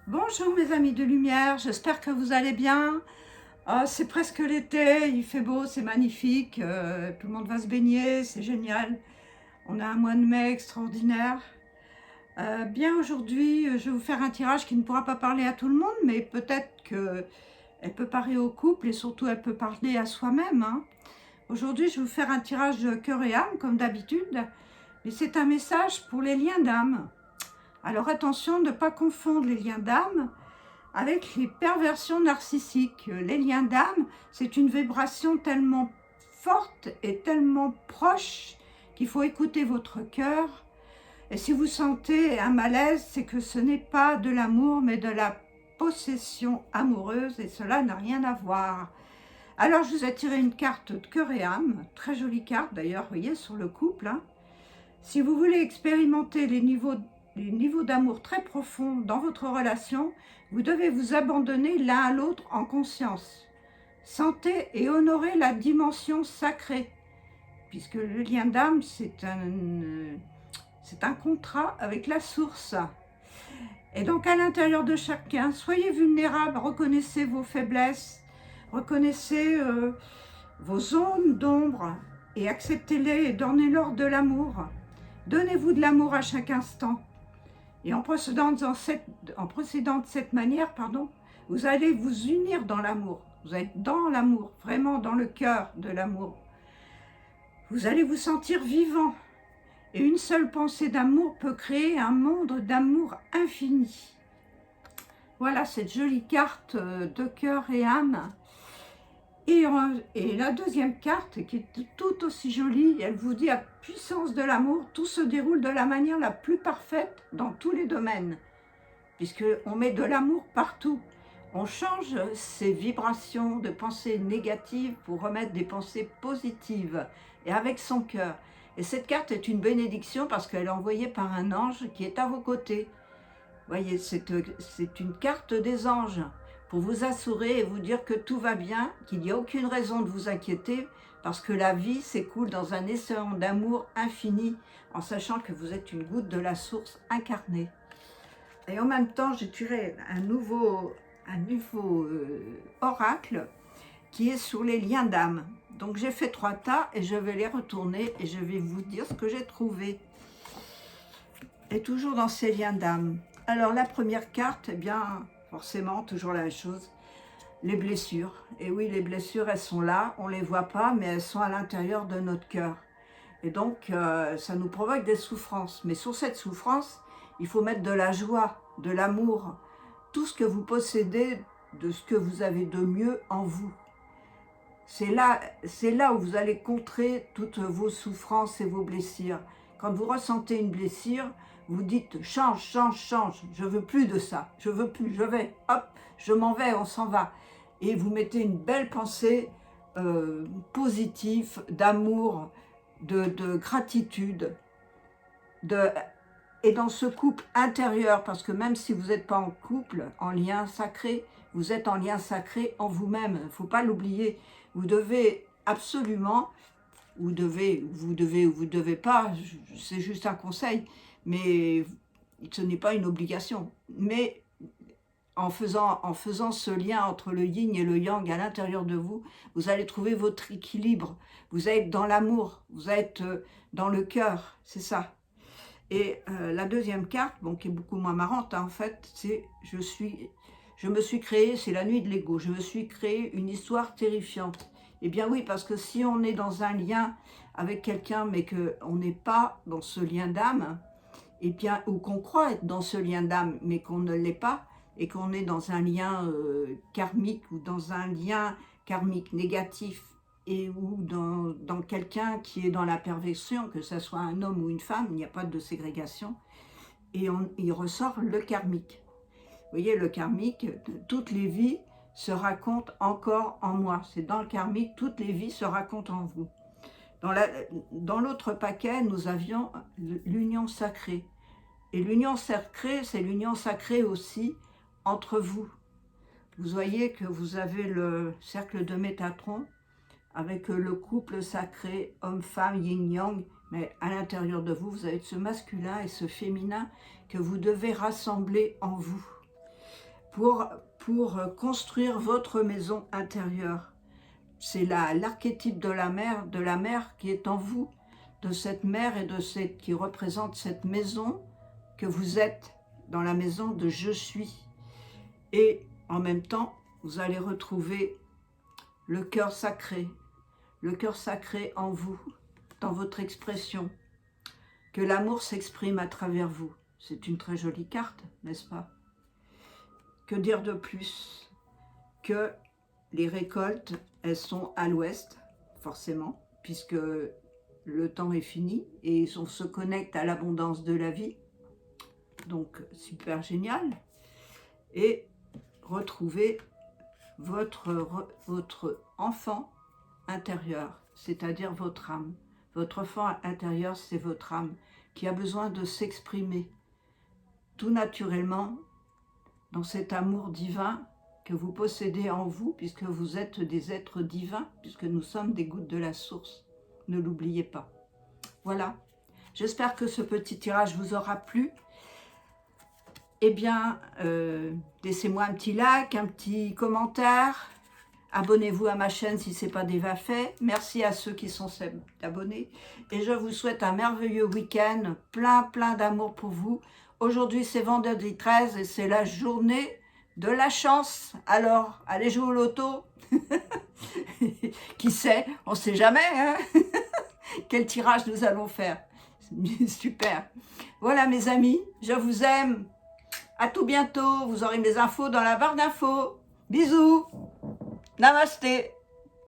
Bonjour mes amis de lumière, j'espère que vous allez bien. C'est presque l'été, il fait beau, c'est magnifique, tout le monde va se baigner, c'est génial. On a un mois de mai extraordinaire. Bien aujourd'hui, je vais vous faire un tirage qui ne pourra pas parler à tout le monde, mais peut-être qu'elle peut parler au couple et surtout elle peut parler à soi-même, hein. Aujourd'hui, je vais vous faire un tirage de cœur et âme comme d'habitude, mais c'est un message pour les liens d'âme. Alors attention de ne pas confondre les liens d'âme avec les perversions narcissiques. Les liens d'âme, c'est une vibration tellement forte et tellement proche qu'il faut écouter votre cœur. Et si vous sentez un malaise, c'est que ce n'est pas de l'amour, mais de la possession amoureuse, et cela n'a rien à voir. Alors, je vous ai tiré une carte de cœur et âme, très jolie carte d'ailleurs, vous voyez, sur le couple, hein. Si vous voulez expérimenter les niveaux d'amour très profonds dans votre relation, vous devez vous abandonner l'un à l'autre en conscience. Sentez et honorez la dimension sacrée, puisque le lien d'âme, c'est un contrat avec la source. Et donc à l'intérieur de chacun, soyez vulnérables, reconnaissez vos faiblesses, reconnaissez vos zones d'ombre et acceptez-les et donnez-leur de l'amour. Donnez-vous de l'amour à chaque instant. Et en procédant de cette manière, vous allez vous unir dans l'amour. Vous êtes dans l'amour, vraiment dans le cœur de l'amour. Vous allez vous sentir vivant. Et une seule pensée d'amour peut créer un monde d'amour infini. Voilà cette jolie carte de cœur et âme. Et la deuxième carte, qui est tout aussi jolie, elle vous dit: la puissance de l'amour, tout se déroule de la manière la plus parfaite dans tous les domaines, puisqu'on met de l'amour partout. On change ses vibrations de pensées négatives pour remettre des pensées positives, et avec son cœur. Et cette carte est une bénédiction parce qu'elle est envoyée par un ange qui est à vos côtés. Vous voyez, c'est une carte des anges pour vous assurer et vous dire que tout va bien, qu'il n'y a aucune raison de vous inquiéter, parce que la vie s'écoule dans un océan d'amour infini, en sachant que vous êtes une goutte de la source incarnée. Et en même temps, j'ai tiré un nouveau oracle qui est sur les liens d'âme. Donc j'ai fait 3 tas et je vais les retourner et je vais vous dire ce que j'ai trouvé. Et toujours dans ces liens d'âme. Alors la première carte, eh bien, forcément, toujours la même chose, les blessures. Et oui, les blessures, elles sont là, on ne les voit pas, mais elles sont à l'intérieur de notre cœur. Et donc, ça nous provoque des souffrances. Mais sur cette souffrance, il faut mettre de la joie, de l'amour, tout ce que vous possédez, de ce que vous avez de mieux en vous. C'est là où vous allez contrer toutes vos souffrances et vos blessures. Quand vous ressentez une blessure, vous dites: change, change, change, je veux plus de ça, je veux plus, je vais, hop, je m'en vais, on s'en va. Et vous mettez une belle pensée positive, d'amour, de gratitude, et dans ce couple intérieur, parce que même si vous n'êtes pas en couple, en lien sacré, vous êtes en lien sacré en vous-même, il ne faut pas l'oublier. Vous devez absolument, vous devez ou vous devez pas, c'est juste un conseil, mais ce n'est pas une obligation. Mais en faisant ce lien entre le yin et le yang à l'intérieur de vous, vous allez trouver votre équilibre. Vous êtes dans l'amour, vous êtes dans le cœur, c'est ça. Et la deuxième carte, bon, qui est beaucoup moins marrante, hein, en fait, c'est je me suis créé, c'est la nuit de l'ego, je me suis créé une histoire terrifiante. Eh bien oui, parce que si on est dans un lien avec quelqu'un, mais qu'on n'est pas dans ce lien d'âme, et bien, ou qu'on croit être dans ce lien d'âme, mais qu'on ne l'est pas, et qu'on est dans un lien karmique, ou dans un lien karmique négatif, et ou dans quelqu'un qui est dans la perversion, que ce soit un homme ou une femme, il n'y a pas de ségrégation, et il ressort le karmique. Vous voyez, le karmique, toutes les vies se racontent encore en moi. C'est dans le karmique, toutes les vies se racontent en vous. Dans l'autre paquet, nous avions l'union sacrée. Et l'union sacrée, c'est l'union sacrée aussi entre vous. Vous voyez que vous avez le cercle de Métatron, avec le couple sacré, homme-femme, yin-yang, mais à l'intérieur de vous, vous avez ce masculin et ce féminin que vous devez rassembler en vous. pour construire votre maison intérieure. C'est l'archétype de la mère qui est en vous, de cette mère et qui représente cette maison que vous êtes, dans la maison de je suis. Et en même temps, vous allez retrouver le cœur sacré en vous, dans votre expression, que l'amour s'exprime à travers vous. C'est une très jolie carte, n'est-ce pas? Que dire de plus? Que les récoltes, elles sont à l'ouest, forcément, puisque le temps est fini et on se connecte à l'abondance de la vie. Donc, super génial. Et retrouvez votre enfant intérieur, c'est-à-dire votre âme. Votre enfant intérieur, c'est votre âme qui a besoin de s'exprimer tout naturellement dans cet amour divin que vous possédez en vous, puisque vous êtes des êtres divins, puisque nous sommes des gouttes de la source. Ne l'oubliez pas. Voilà. J'espère que ce petit tirage vous aura plu. Eh bien, laissez-moi un petit like, un petit commentaire. Abonnez-vous à ma chaîne si ce n'est pas déjà fait. Merci à ceux qui sont abonnés. Et je vous souhaite un merveilleux week-end, plein d'amour pour vous. Aujourd'hui, c'est vendredi 13 et c'est la journée de la chance. Alors, allez jouer au loto. Qui sait? On ne sait jamais. Hein. Quel tirage nous allons faire. Super. Voilà mes amis, je vous aime. À tout bientôt. Vous aurez mes infos dans la barre d'infos. Bisous. Namasté.